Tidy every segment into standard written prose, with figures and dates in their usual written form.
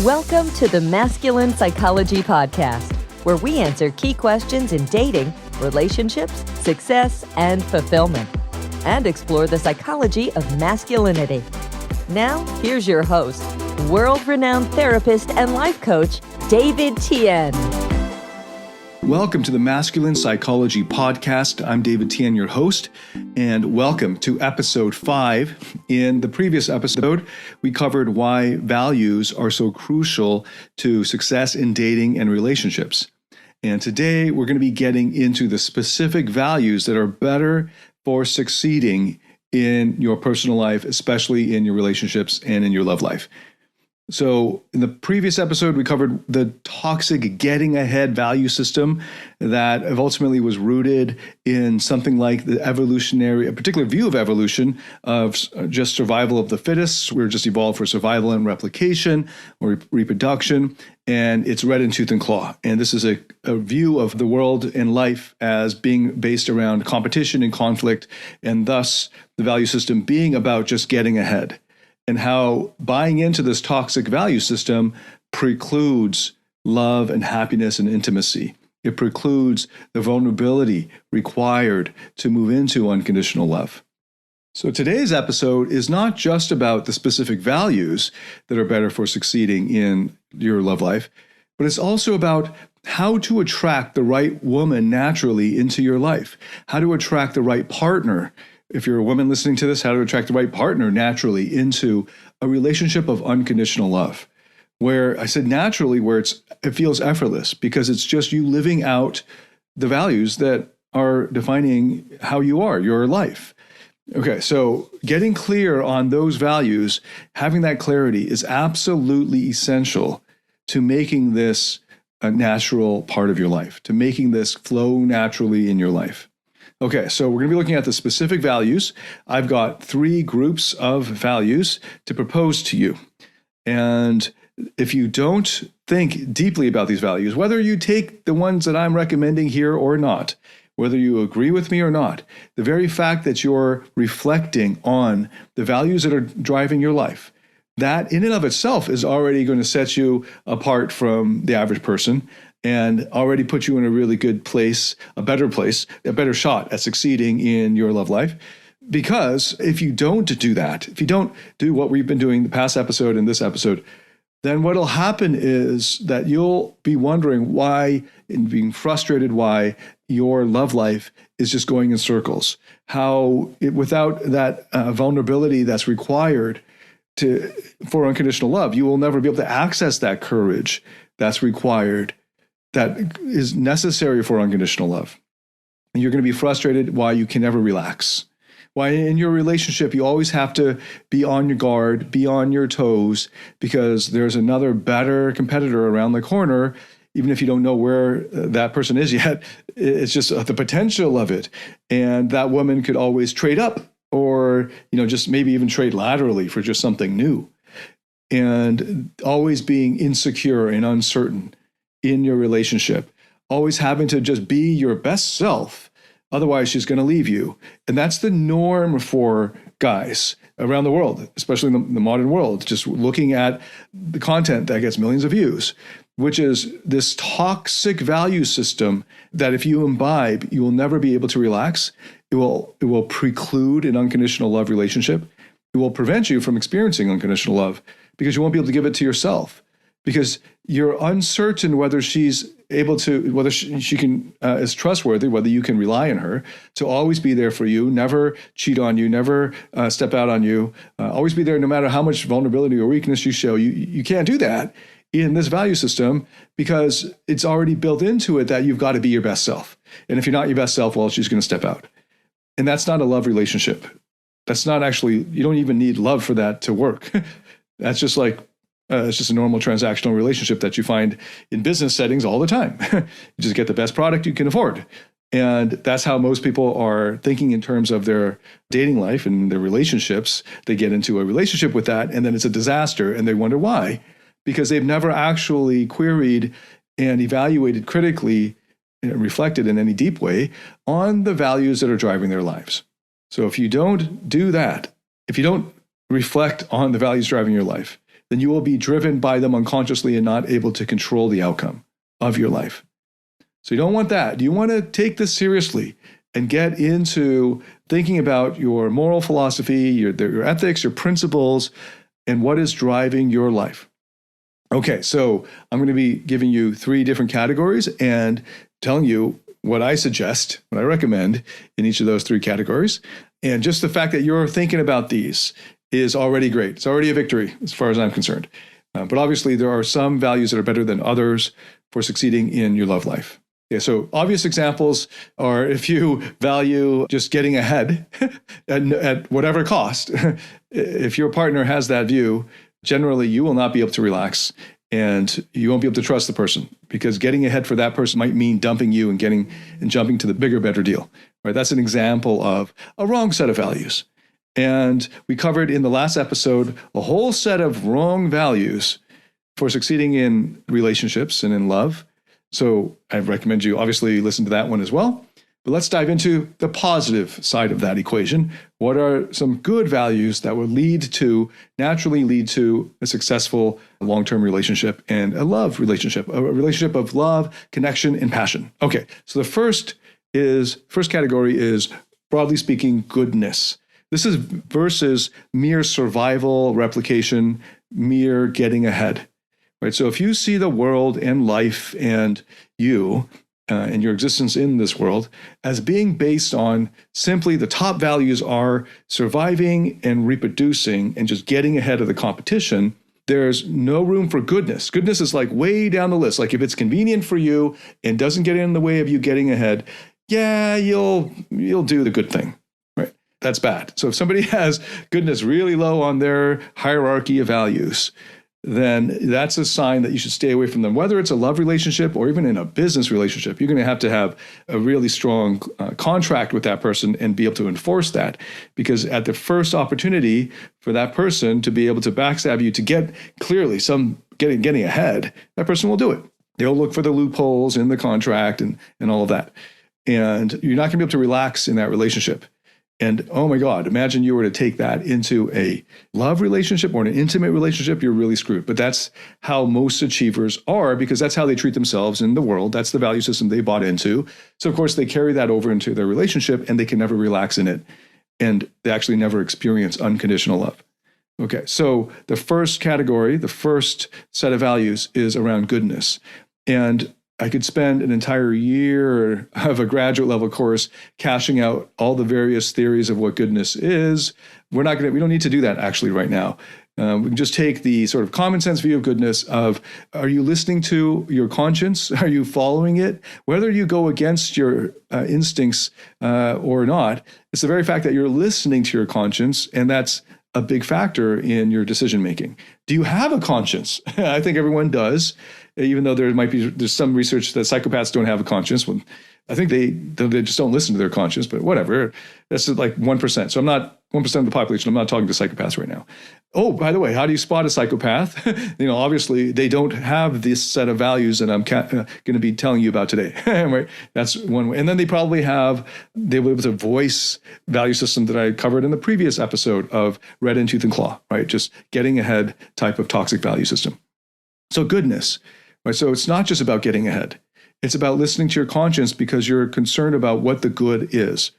Welcome to the Masculine Psychology Podcast, where we answer key questions in dating, relationships, success, and fulfillment, and explore the psychology of masculinity. Now, here's your host, world-renowned therapist and life coach, David Tian. Welcome to the Masculine Psychology Podcast. I'm David Tian, your host, and welcome to episode 5. In the previous episode, we covered why values are so crucial to success in dating and relationships. And today, we're going to be getting into the specific values that are better for succeeding in your personal life, especially in your relationships and in your love life. So in the previous episode, we covered the toxic getting ahead value system that ultimately was rooted in something like the a particular view of evolution of just survival of the fittest. We're just evolved for survival and replication or reproduction, and it's red in tooth and claw. And this is a view of the world and life as being based around competition and conflict, and thus the value system being about just getting ahead. And how buying into this toxic value system precludes love and happiness and intimacy. It precludes the vulnerability required to move into unconditional love. So today's episode is not just about the specific values that are better for succeeding in your love life, but it's also about how to attract the right woman naturally into your life, how to attract the right partner. If you're a woman listening to this, how to attract the right partner naturally into a relationship of unconditional love. Where I said naturally, where it feels effortless because it's just you living out the values that are defining how you are, your life. Okay, so getting clear on those values, having that clarity is absolutely essential to making this a natural part of your life, to making this flow naturally in your life. Okay, so we're going to be looking at the specific values. I've got 3 groups of values to propose to you. And if you don't think deeply about these values, whether you take the ones that I'm recommending here or not, whether you agree with me or not, the very fact that you're reflecting on the values that are driving your life, that in and of itself is already going to set you apart from the average person and already put you in a really good place, a better shot at succeeding in your love life. Because if you don't do that, if you don't do what we've been doing the past episode and this episode, then what'll happen is that you'll be wondering why and being frustrated why your love life is just going in circles. Without that vulnerability that's required for unconditional love, you will never be able to access that courage that's required, that is necessary for unconditional love. And you're going to be frustrated why you can never relax. Why in your relationship, you always have to be on your guard, be on your toes, because there's another better competitor around the corner, even if you don't know where that person is yet. It's just the potential of it. And that woman could always trade up or, just maybe even trade laterally for just something new. And always being insecure and uncertain in your relationship, always having to just be your best self. Otherwise, she's going to leave you. And that's the norm for guys around the world, especially in the modern world, just looking at the content that gets millions of views, which is this toxic value system that if you imbibe, you will never be able to relax. It will preclude an unconditional love relationship. It will prevent you from experiencing unconditional love because you won't be able to give it to yourself. Because you're uncertain whether she's able to, whether she can is trustworthy, whether you can rely on her to always be there for you, never cheat on you, never step out on you, always be there no matter how much vulnerability or weakness you show. You can't do that in this value system because it's already built into it that you've got to be your best self. And if you're not your best self, well, she's going to step out. And that's not a love relationship. That's not actually, you don't even need love for that to work. That's just like, it's just a normal transactional relationship that you find in business settings all the time. You just get the best product you can afford. And that's how most people are thinking in terms of their dating life and their relationships. They get into a relationship with that, and then it's a disaster, and they wonder why. Because they've never actually queried and evaluated critically, reflected in any deep way, on the values that are driving their lives. So if you don't do that, if you don't reflect on the values driving your life, then you will be driven by them unconsciously and not able to control the outcome of your life. So you don't want that. You want to take this seriously and get into thinking about your moral philosophy, your ethics, your principles, and what is driving your life. Okay, so I'm going to be giving you 3 different categories and telling you what I suggest, what I recommend in each of those 3 categories. And just the fact that you're thinking about these is already great. It's already a victory as far as I'm concerned. But obviously, there are some values that are better than others for succeeding in your love life. Yeah, so obvious examples are if you value just getting ahead at whatever cost, if your partner has that view, generally you will not be able to relax and you won't be able to trust the person because getting ahead for that person might mean dumping you and jumping to the bigger, better deal. Right? That's an example of a wrong set of values. And we covered in the last episode a whole set of wrong values for succeeding in relationships and in love. So I recommend you obviously listen to that one as well. But let's dive into the positive side of that equation. What are some good values that will naturally lead to a successful long-term relationship and a love relationship, a relationship of love, connection, and passion? Okay, so the first category is, broadly speaking, goodness. This is versus mere survival, replication, mere getting ahead. Right? So if you see the world and life and you and your existence in this world as being based on simply the top values are surviving and reproducing and just getting ahead of the competition, there's no room for goodness. Goodness is like way down the list. Like if it's convenient for you and doesn't get in the way of you getting ahead, yeah, you'll do the good thing. Right? That's bad. So if somebody has goodness really low on their hierarchy of values, then that's a sign that you should stay away from them. Whether it's a love relationship or even in a business relationship, you're going to have a really strong contract with that person and be able to enforce that. Because at the first opportunity for that person to be able to backstab you to get clearly getting ahead, that person will do it. They'll look for the loopholes in the contract and all of that. And you're not going to be able to relax in that relationship. And oh my God, imagine you were to take that into a love relationship or an intimate relationship, you're really screwed. But that's how most achievers are because that's how they treat themselves in the world. That's the value system they bought into. So of course, they carry that over into their relationship and they can never relax in it. And they actually never experience unconditional love. Okay, so the first category, the first set of values is around goodness. And I could spend an entire year of a graduate level course cashing out all the various theories of what goodness is. We don't need to do that actually right now. We can just take the sort of common sense view of goodness of, are you listening to your conscience? Are you following it? Whether you go against your instincts or not, it's the very fact that you're listening to your conscience, and that's a big factor in your decision making. Do you have a conscience? I think everyone does. Even though there's some research that psychopaths don't have a conscience. Well, I think they just don't listen to their conscience, but whatever. That's like 1%. So I'm not 1% of the population. I'm not talking to psychopaths right now. Oh, by the way, how do you spot a psychopath? Obviously they don't have this set of values that I'm going to be telling you about today. Right? That's one way. And then they were able to voice value system that I covered in the previous episode of red in tooth and claw, right? Just getting ahead type of toxic value system. So goodness. Right, so it's not just about getting ahead. It's about listening to your conscience because you're concerned about what the good is.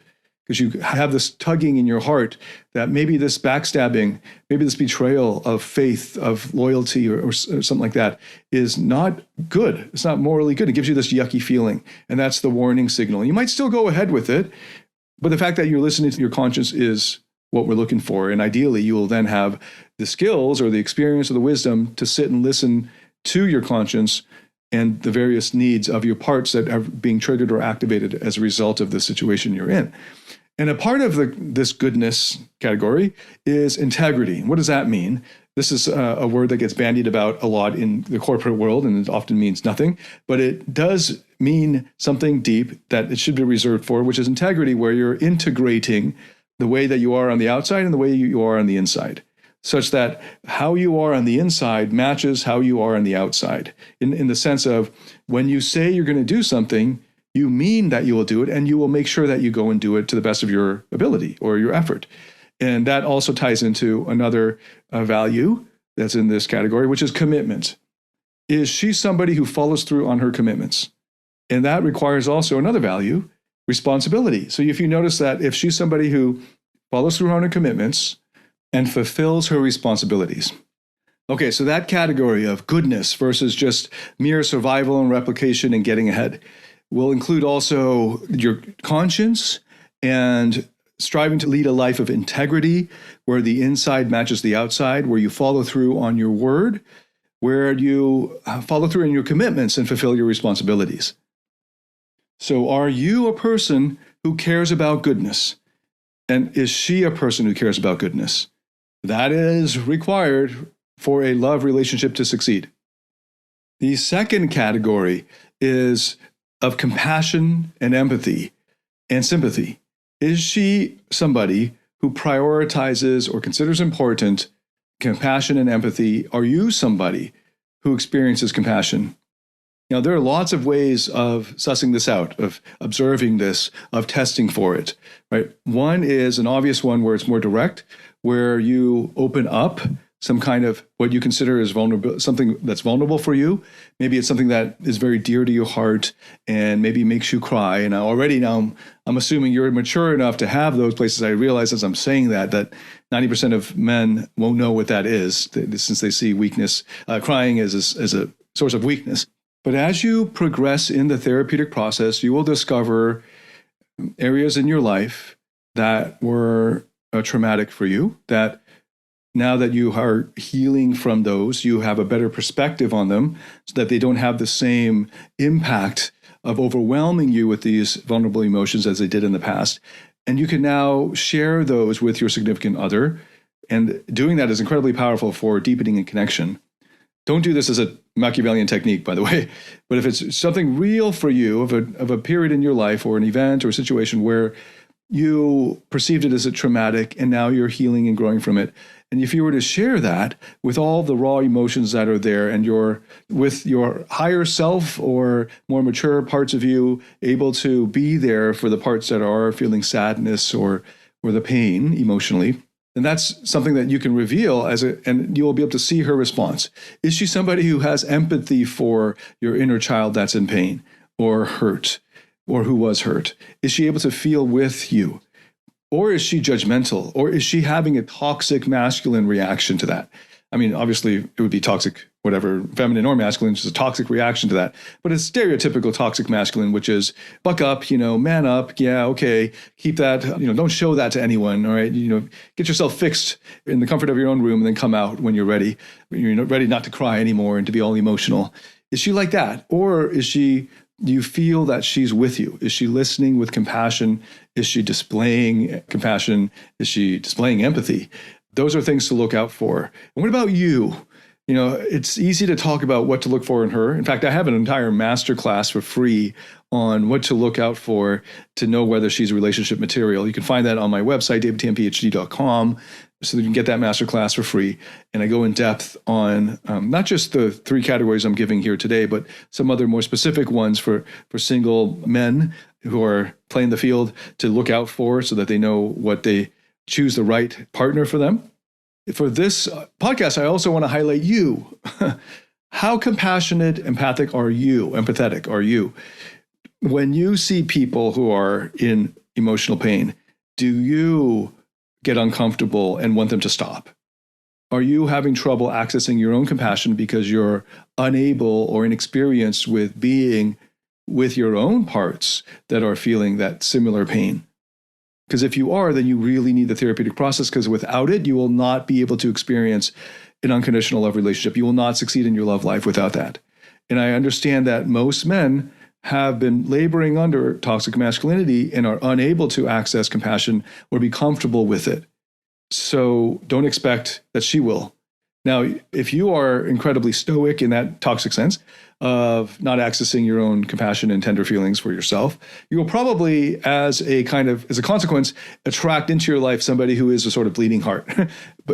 Because you have this tugging in your heart that maybe this backstabbing, maybe this betrayal of faith, of loyalty or something like that is not good. It's not morally good. It gives you this yucky feeling. And that's the warning signal. You might still go ahead with it, but the fact that you're listening to your conscience is what we're looking for. And ideally, you will then have the skills or the experience or the wisdom to sit and listen to your conscience and the various needs of your parts that are being triggered or activated as a result of the situation you're in. And a part of this goodness category is integrity. What does that mean? This is a word that gets bandied about a lot in the corporate world, and it often means nothing, but it does mean something deep that it should be reserved for, which is integrity, where you're integrating the way that you are on the outside and the way you are on the inside, such that how you are on the inside matches how you are on the outside. In the sense of when you say you're going to do something, you mean that you will do it, and you will make sure that you go and do it to the best of your ability or your effort. And that also ties into another value that's in this category, which is commitment. Is she somebody who follows through on her commitments? And that requires also another value, responsibility. So if you notice that if she's somebody who follows through on her commitments and fulfills her responsibilities. Okay, so that category of goodness versus just mere survival and replication and getting ahead will include also your conscience and striving to lead a life of integrity, where the inside matches the outside, where you follow through on your word, where you follow through on your commitments and fulfill your responsibilities. So are you a person who cares about goodness? And is she a person who cares about goodness? That is required for a love relationship to succeed. The second category is of compassion and empathy and sympathy. Is she somebody who prioritizes or considers important compassion and empathy? Are you somebody who experiences compassion? Now, there are lots of ways of sussing this out, of observing this, of testing for it, right? One is an obvious one where it's more direct, where you open up some kind of what you consider is vulnerable, something that's vulnerable for you. Maybe it's something that is very dear to your heart and maybe makes you cry. And now I'm assuming you're mature enough to have those places. I realize as I'm saying that 90% of men won't know what that is, since they see weakness, crying as a source of weakness. But as you progress in the therapeutic process, you will discover areas in your life that were traumatic for you, that now that you are healing from those, you have a better perspective on them so that they don't have the same impact of overwhelming you with these vulnerable emotions as they did in the past. And you can now share those with your significant other. And doing that is incredibly powerful for deepening a connection. Don't do this as a Machiavellian technique, by the way. But if it's something real for you, of a period in your life or an event or a situation where you perceived it as a traumatic and now you're healing and growing from it, and if you were to share that with all the raw emotions that are there and with your higher self or more mature parts of you able to be there for the parts that are feeling sadness or the pain emotionally, and that's something that you can reveal and you will be able to see her response. Is she somebody who has empathy for your inner child that's in pain or hurt or who was hurt? Is she able to feel with you? Or is she judgmental? Or is she having a toxic masculine reaction to that? I mean, obviously it would be toxic, whatever, feminine or masculine, just a toxic reaction to that. But it's stereotypical toxic masculine, which is buck up, man up. Yeah, okay. Keep that, don't show that to anyone. All right. Get yourself fixed in the comfort of your own room and then come out when you're ready. You're not ready not to cry anymore and to be all emotional. Is she like that? Or do you feel that she's with you? Is she listening with compassion? Is she displaying compassion? Is she displaying empathy? Those are things to look out for. And what about you? It's easy to talk about what to look for in her. In fact, I have an entire masterclass for free on what to look out for to know whether she's relationship material. You can find that on my website, davidtianphd.com, so that you can get that masterclass for free. And I go in depth on not just the three categories I'm giving here today, but some other more specific ones for single men who are playing the field to look out for so that they know what they choose the right partner for them. For this podcast, I also want to highlight you. How compassionate, empathetic are you? When you see people who are in emotional pain, do you get uncomfortable and want them to stop? Are you having trouble accessing your own compassion because you're unable or inexperienced with being with your own parts that are feeling that similar pain? Because if you are, then you really need the therapeutic process, because without it, you will not be able to experience an unconditional love relationship. You will not succeed in your love life without that. And I understand that most men have been laboring under toxic masculinity and are unable to access compassion or be comfortable with it. So don't expect that she will. Now, if you are incredibly stoic in that toxic sense of not accessing your own compassion and tender feelings for yourself, you will probably, as a consequence, attract into your life somebody who is a sort of bleeding heart,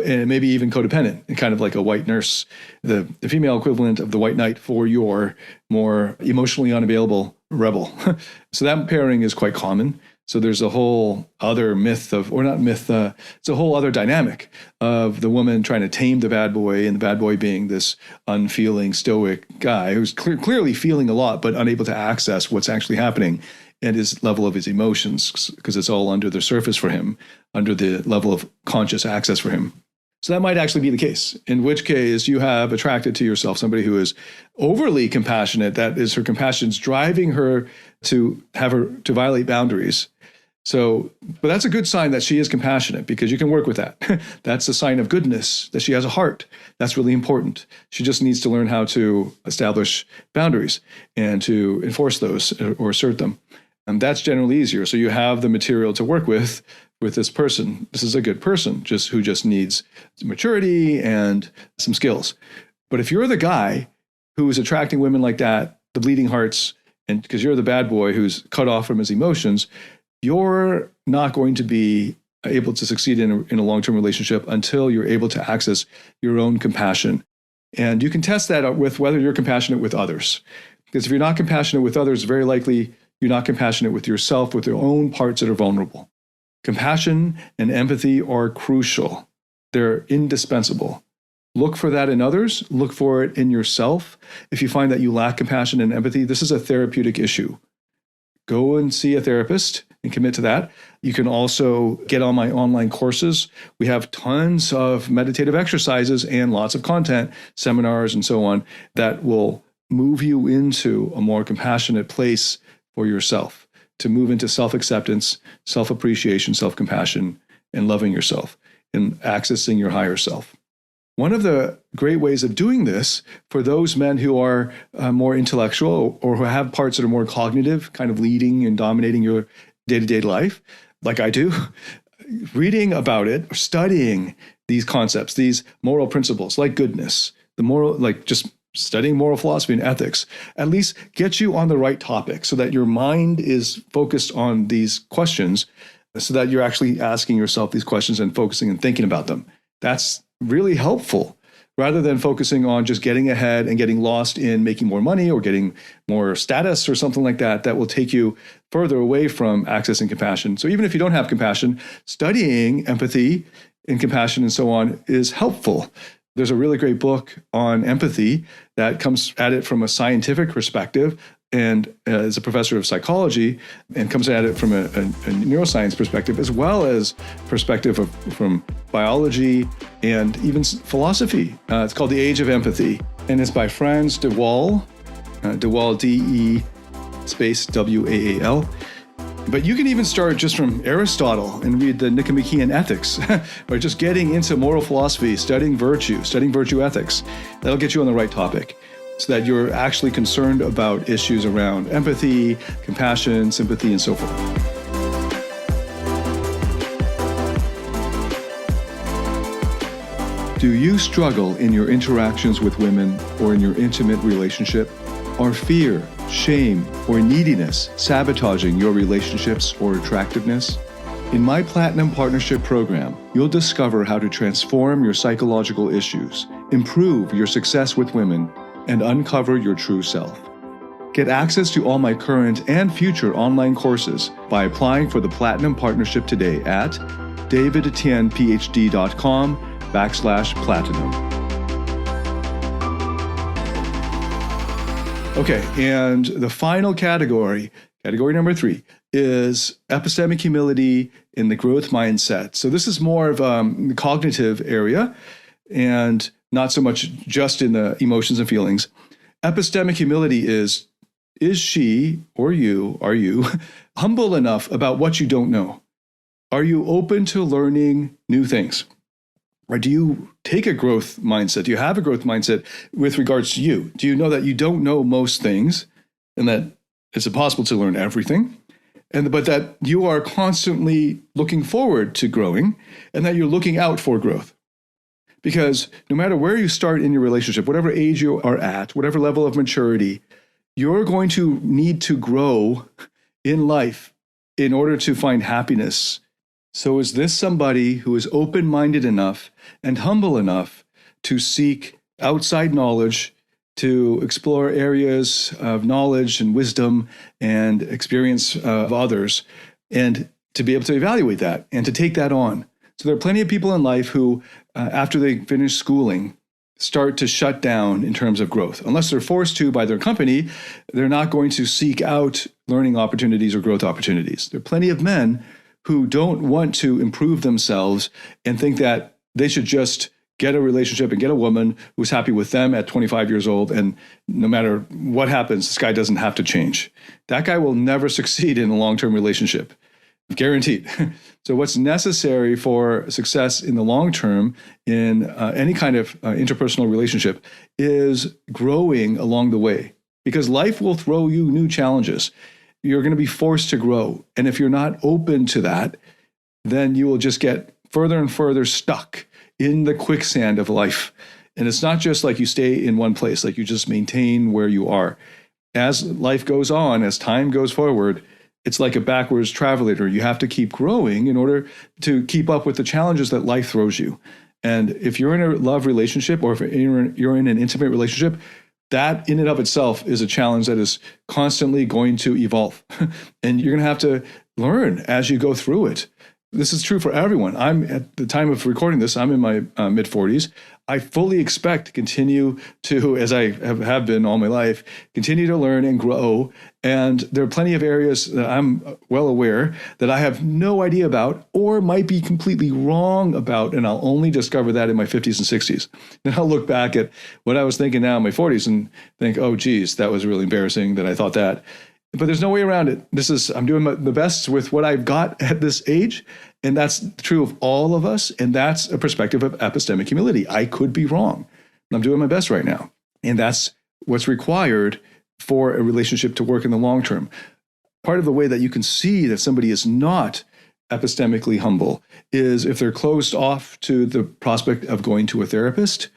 and maybe even codependent, and kind of like a white nurse, the female equivalent of the white knight for your more emotionally unavailable rebel. So that pairing is quite common. So there's a whole other myth of, or not myth, it's a whole other dynamic of the woman trying to tame the bad boy, and the bad boy being this unfeeling, stoic guy who's clearly feeling a lot, but unable to access what's actually happening and his level of his emotions, because it's all under the surface for him, under the level of conscious access for him. So that might actually be the case, in which case you have attracted to yourself somebody who is overly compassionate. That is, her compassion's driving her to violate boundaries. So, but that's a good sign that she is compassionate, because you can work with that. That's a sign of goodness, that she has a heart. That's really important. She just needs to learn how to establish boundaries and to enforce those or assert them. And that's generally easier. So you have the material to work with this person. This is a good person, who just needs maturity and some skills. But if you're the guy who is attracting women like that, the bleeding hearts, and because you're the bad boy who's cut off from his emotions, you're not going to be able to succeed in a long-term relationship until you're able to access your own compassion. And you can test that out with whether you're compassionate with others. Because if you're not compassionate with others, very likely you're not compassionate with yourself, with your own parts that are vulnerable. Compassion and empathy are crucial. They're indispensable. Look for that in others. Look for it in yourself. If you find that you lack compassion and empathy, this is a therapeutic issue. Go and see a therapist and commit to that. You can also get on my online courses. We have tons of meditative exercises and lots of content, seminars and so on, that will move you into a more compassionate place for yourself, to move into self-acceptance, self-appreciation, self-compassion, and loving yourself, and accessing your higher self. One of the great ways of doing this for those men who are more intellectual, or who have parts that are more cognitive, kind of leading and dominating your day-to-day life, like I do, reading about it, or studying these concepts, these moral principles, like goodness, just studying moral philosophy and ethics, at least get you on the right topic, so that your mind is focused on these questions, so that you're actually asking yourself these questions and focusing and thinking about them. That's really helpful, rather than focusing on just getting ahead and getting lost in making more money or getting more status or something like that. That will take you further away from accessing compassion. So even if you don't have compassion, studying empathy and compassion and so on is helpful. There's a really great book on empathy that comes at it from a scientific perspective, and is a professor of psychology, and comes at it from a neuroscience perspective, as well as perspective from biology and even philosophy. It's called The Age of Empathy, and it's by Franz de Waal, D-E space W-A-A-L. But you can even start just from Aristotle and read the Nicomachean Ethics, or just getting into moral philosophy, studying virtue ethics. That'll get you on the right topic, so that you're actually concerned about issues around empathy, compassion, sympathy, and so forth. Do you struggle in your interactions with women or in your intimate relationship? Are fear, shame, or neediness sabotaging your relationships or attractiveness? In my Platinum Partnership Program, you'll discover how to transform your psychological issues, improve your success with women, and uncover your true self. Get access to all my current and future online courses by applying for the Platinum Partnership today at davidtianphd.com/platinum. Okay, and the final category number 3, is epistemic humility in the growth mindset. So this is more of the cognitive area, and not so much just in the emotions and feelings. Epistemic humility is she or are you humble enough about what you don't know? Are you open to learning new things? Or do you take a growth mindset? Do you have a growth mindset with regards to you? Do you know that you don't know most things, and that it's impossible to learn everything, but that you are constantly looking forward to growing, and that you're looking out for growth? Because no matter where you start in your relationship, whatever age you are at, whatever level of maturity, you're going to need to grow in life in order to find happiness. So is this somebody who is open-minded enough and humble enough to seek outside knowledge, to explore areas of knowledge and wisdom and experience of others and to be able to evaluate that and to take that on. So there are plenty of people in life who, after they finish schooling, start to shut down in terms of growth. Unless they're forced to by their company, they're not going to seek out learning opportunities or growth opportunities. There are plenty of men who don't want to improve themselves and think that they should just get a relationship and get a woman who's happy with them at 25 years old, and no matter what happens, this guy doesn't have to change. That guy will never succeed in a long-term relationship. Guaranteed. So what's necessary for success in the long term in any kind of interpersonal relationship is growing along the way, because life will throw you new challenges. You're going to be forced to grow. And if you're not open to that, then you will just get further and further stuck in the quicksand of life. And it's not just like you stay in one place, like you just maintain where you are. As life goes on, as time goes forward, it's like a backwards travelator. You have to keep growing in order to keep up with the challenges that life throws you. And if you're in a love relationship, or if you're in an intimate relationship, that in and of itself is a challenge that is constantly going to evolve. And you're going to have to learn as you go through it. This is true for everyone. I'm at the time of recording this, I'm in my mid 40s. I fully expect to continue to, as I have been all my life, continue to learn and grow. And there are plenty of areas that I'm well aware that I have no idea about or might be completely wrong about. And I'll only discover that in my 50s and 60s. Then I'll look back at what I was thinking now in my 40s and think, oh, geez, that was really embarrassing that I thought that. But there's no way around it. I'm doing the best with what I've got at this age. And that's true of all of us. And that's a perspective of epistemic humility. I could be wrong. I'm doing my best right now. And that's what's required for a relationship to work in the long term. Part of the way that you can see that somebody is not epistemically humble is if they're closed off to the prospect of going to a therapist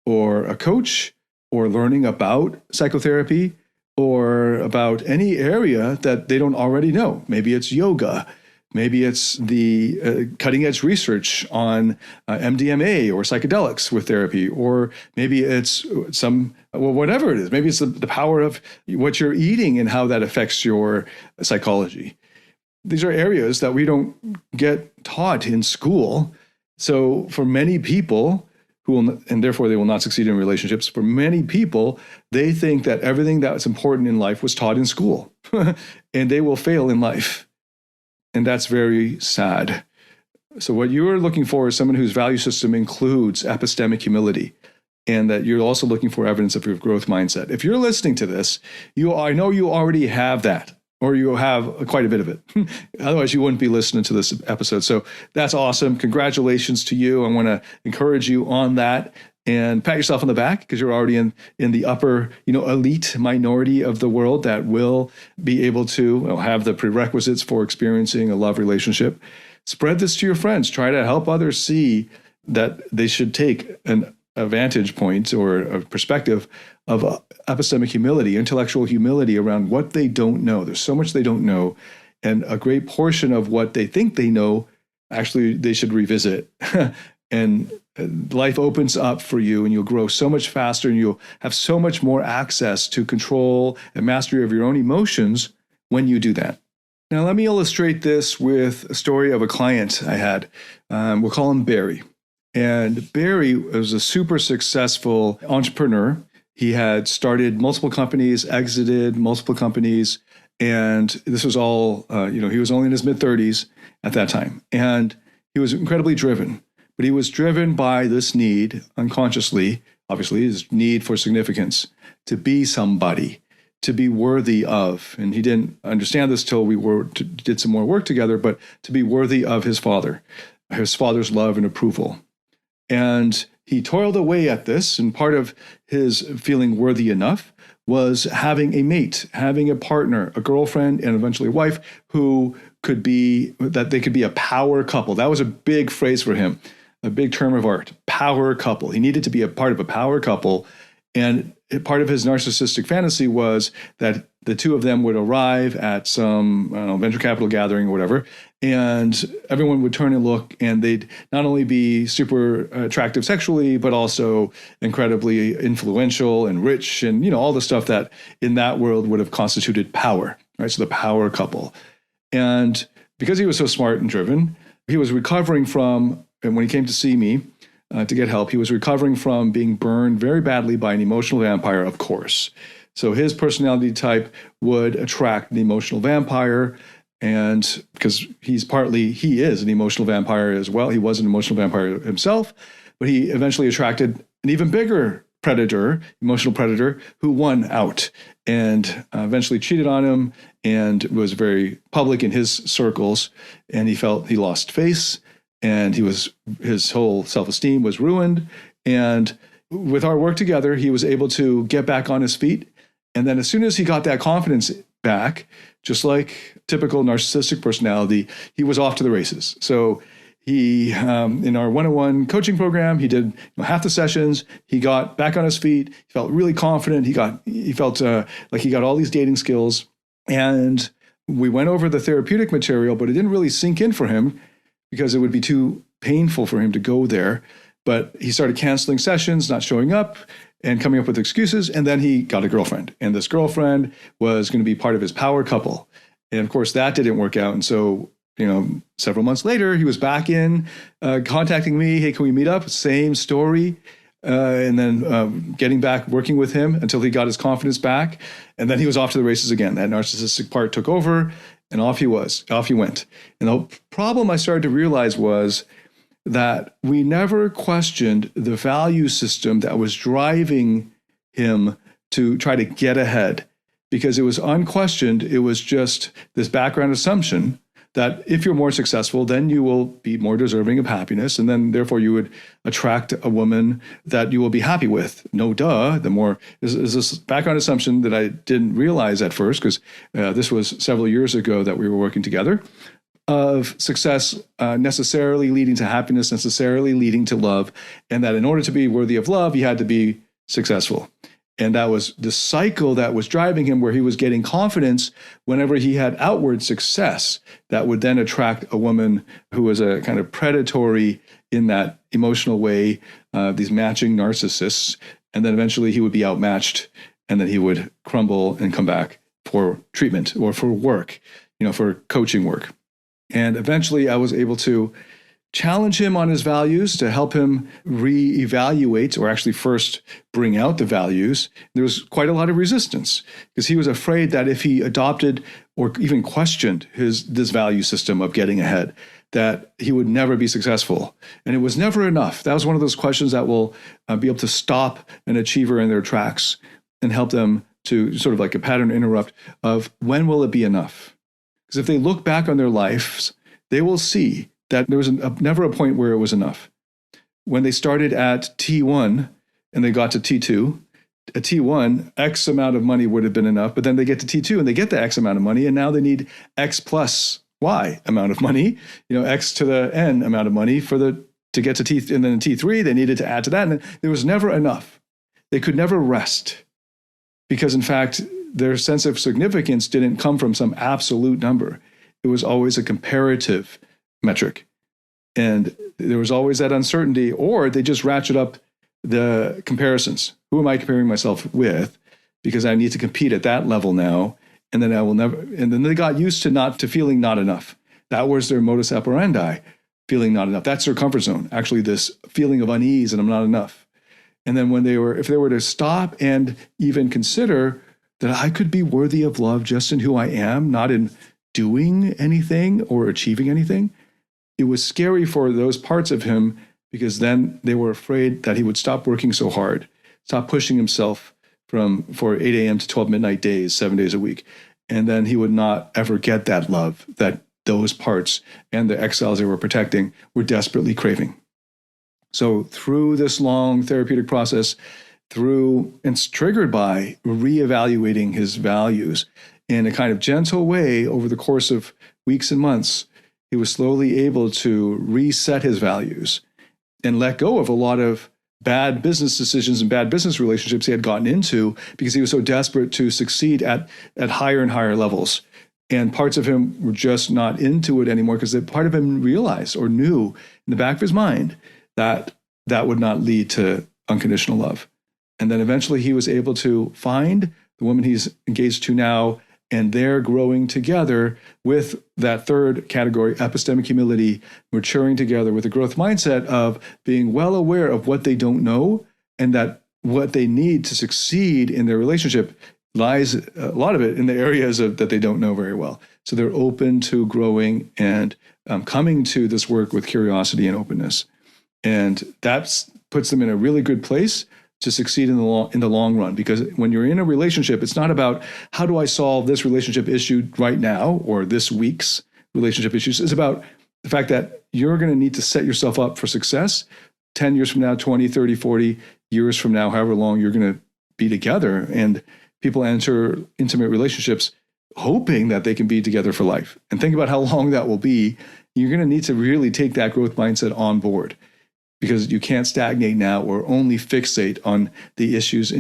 or a coach or learning about psychotherapy or about any area that they don't already know. Maybe it's yoga. Maybe it's the cutting edge research on MDMA or psychedelics with therapy, or maybe it's whatever it is. Maybe it's the power of what you're eating and how that affects your psychology. These are areas that we don't get taught in school. So for many people and therefore they will not succeed in relationships, for many people, they think that everything that's important in life was taught in school and they will fail in life. And that's very sad. So what you are looking for is someone whose value system includes epistemic humility, and that you're also looking for evidence of your growth mindset. If you're listening to this, I know you already have that, or you have quite a bit of it. Otherwise, you wouldn't be listening to this episode. So that's awesome. Congratulations to you. I want to encourage you on that. And pat yourself on the back because you're already in the upper, elite minority of the world that will be able to have the prerequisites for experiencing a love relationship. Spread this to your friends. Try to help others see that they should take a vantage point or a perspective of epistemic humility, intellectual humility around what they don't know. There's so much they don't know. And a great portion of what they think they know, actually, they should revisit. And life opens up for you and you'll grow so much faster and you'll have so much more access to control and mastery of your own emotions when you do that. Now, let me illustrate this with a story of a client I had. We'll call him Barry. And Barry was a super successful entrepreneur. He had started multiple companies, exited multiple companies, and this was all, he was only in his mid-30s at that time. And he was incredibly driven. But he was driven by this need, unconsciously, obviously, his need for significance, to be somebody, to be worthy of. And he didn't understand this till we did some more work together, but to be worthy of his father's love and approval. And he toiled away at this, and part of his feeling worthy enough was having a mate, having a partner, a girlfriend, and eventually a wife who could be a power couple. That was a big phrase for him. A big term of art, power couple. He needed to be a part of a power couple. And part of his narcissistic fantasy was that the two of them would arrive at some venture capital gathering or whatever, and everyone would turn and look, and they'd not only be super attractive sexually, but also incredibly influential and rich and, all the stuff that in that world would have constituted power, right? So the power couple. And because he was so smart and driven, he was recovering from, and when he came to see me to get help, he was recovering from being burned very badly by an emotional vampire, of course. So his personality type would attract an emotional vampire. And because he is an emotional vampire as well. He was an emotional vampire himself, but he eventually attracted an even bigger predator, emotional predator, who won out and eventually cheated on him and was very public in his circles. And he felt he lost face and his whole self-esteem was ruined. And with our work together, he was able to get back on his feet. And then as soon as he got that confidence back, just like typical narcissistic personality, he was off to the races. So he, in our one-on-one coaching program, he did half the sessions. He got back on his feet. He felt really confident. He felt like he got all these dating skills. And we went over the therapeutic material, but it didn't really sink in for him because it would be too painful for him to go there. But he started canceling sessions, not showing up, and coming up with excuses. And then he got a girlfriend. And this girlfriend was going to be part of his power couple. And of course, that didn't work out. And so, several months later, he was back in contacting me. Hey, can we meet up? Same story. And then getting back, working with him until he got his confidence back. And then he was off to the races again. That narcissistic part took over and off he went. And the problem I started to realize was that we never questioned the value system that was driving him to try to get ahead, because it was unquestioned. It was just this background assumption that if you're more successful, then you will be more deserving of happiness. And then therefore you would attract a woman that you will be happy with. No duh. Is this background assumption that I didn't realize at first, because this was several years ago that we were working together, of success necessarily leading to happiness, necessarily leading to love. And that in order to be worthy of love, you had to be successful. And that was the cycle that was driving him, where he was getting confidence whenever he had outward success that would then attract a woman who was a kind of predatory in that emotional way, these matching narcissists. And then eventually he would be outmatched, and then he would crumble and come back for treatment or for work, for coaching work. And eventually I was able to challenge him on his values to help him reevaluate, or actually first bring out the values. There was quite a lot of resistance because he was afraid that if he adopted or even questioned this value system of getting ahead, that he would never be successful. And it was never enough. That was one of those questions that will be able to stop an achiever in their tracks and help them to sort of like a pattern interrupt of when will it be enough? Because if they look back on their lives, they will see that there was never a point where it was enough. When they started at T1 and they got to T2, at T1, X amount of money would have been enough, but then they get to T2 and they get the X amount of money, and now they need X plus Y amount of money, X to the N amount of money to get to T, and then T3, they needed to add to that. And there was never enough. They could never rest because, in fact, their sense of significance didn't come from some absolute number. It was always a comparative metric. And there was always that uncertainty, or they just ratchet up the comparisons. Who am I comparing myself with? Because I need to compete at that level now. And then and then they got used to feeling not enough. That was their modus operandi, feeling not enough. That's their comfort zone. Actually, this feeling of unease and I'm not enough. And then if they were to stop and even consider that I could be worthy of love just in who I am, not in doing anything or achieving anything, it was scary for those parts of him, because then they were afraid that he would stop working so hard, stop pushing himself for 8 a.m. to 12 midnight days, 7 days a week. And then he would not ever get that love that those parts and the exiles they were protecting were desperately craving. So through this long therapeutic process, and it's triggered by reevaluating his values in a kind of gentle way over the course of weeks and months, he was slowly able to reset his values and let go of a lot of bad business decisions and bad business relationships he had gotten into because he was so desperate to succeed at higher and higher levels. And parts of him were just not into it anymore because part of him realized or knew in the back of his mind that that would not lead to unconditional love. And then eventually he was able to find the woman he's engaged to now and they're growing together with that third category, epistemic humility, maturing together with a growth mindset of being well aware of what they don't know, and that what they need to succeed in their relationship lies, a lot of it, in the areas that they don't know very well. So they're open to growing and coming to this work with curiosity and openness. And that puts them in a really good place to succeed in the long run. Because when you're in a relationship, it's not about how do I solve this relationship issue right now or this week's relationship issues. It's about the fact that you're going to need to set yourself up for success 10 years from now, 20, 30, 40 years from now, however long you're going to be together. And people enter intimate relationships hoping that they can be together for life. And think about how long that will be. You're going to need to really take that growth mindset on board, because you can't stagnate now or only fixate on the issues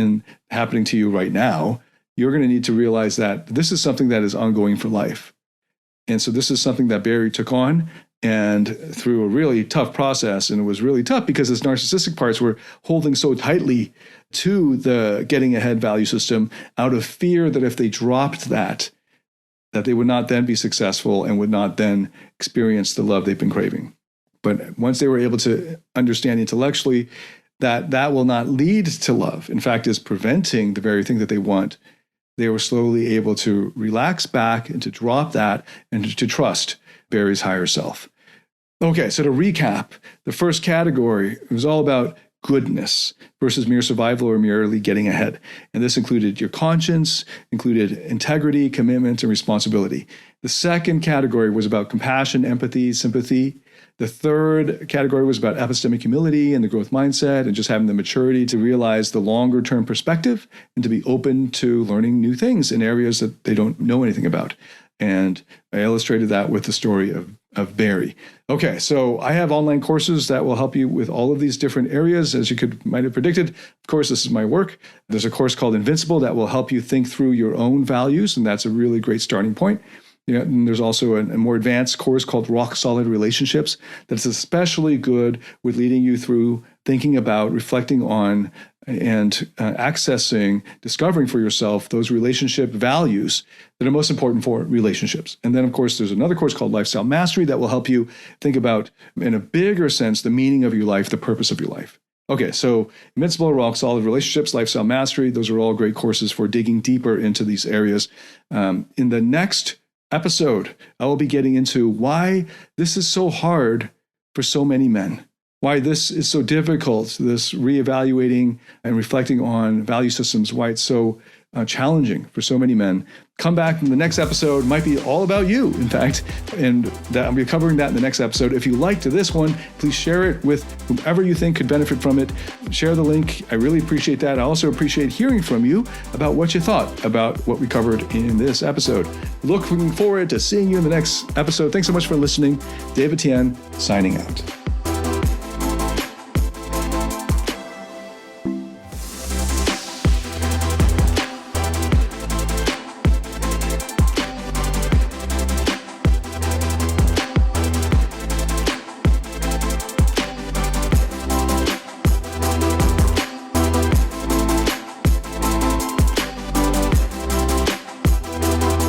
happening to you right now. You're going to need to realize that this is something that is ongoing for life. And so this is something that Barry took on, and through a really tough process. And it was really tough because his narcissistic parts were holding so tightly to the getting ahead value system out of fear that if they dropped that they would not then be successful and would not then experience the love they've been craving. But once they were able to understand intellectually that that will not lead to love, in fact, is preventing the very thing that they want, they were slowly able to relax back and to drop that and to trust Barry's higher self. Okay, so to recap, the first category was all about goodness versus mere survival or merely getting ahead. And this included your conscience, included integrity, commitment, and responsibility. The second category was about compassion, empathy, sympathy. The third category was about epistemic humility and the growth mindset and just having the maturity to realize the longer term perspective and to be open to learning new things in areas that they don't know anything about. And I illustrated that with the story of Barry. Okay, so I have online courses that will help you with all of these different areas, as you might have predicted. Of course, this is my work. There's a course called Invincible that will help you think through your own values, and that's a really great starting point. And there's also a more advanced course called Rock Solid Relationships that's especially good with leading you through thinking about, reflecting on, and accessing, discovering for yourself those relationship values that are most important for relationships. And then, of course, there's another course called Lifestyle Mastery that will help you think about, in a bigger sense, the meaning of your life, the purpose of your life. Okay, so Invincible, Rock Solid Relationships, Lifestyle Mastery, those are all great courses for digging deeper into these areas. In the next episode, I will be getting into why this is so hard for so many men, why this is so difficult, this reevaluating and reflecting on value systems, why it's so challenging for so many men. Come back in the next episode. Might be all about you, in fact, and I'll be covering that in the next episode. If you liked this one, please share it with whomever you think could benefit from it. Share the link. I really appreciate that. I also appreciate hearing from you about what you thought about what we covered in this episode. Looking forward to seeing you in the next episode. Thanks so much for listening. David Tian, signing out.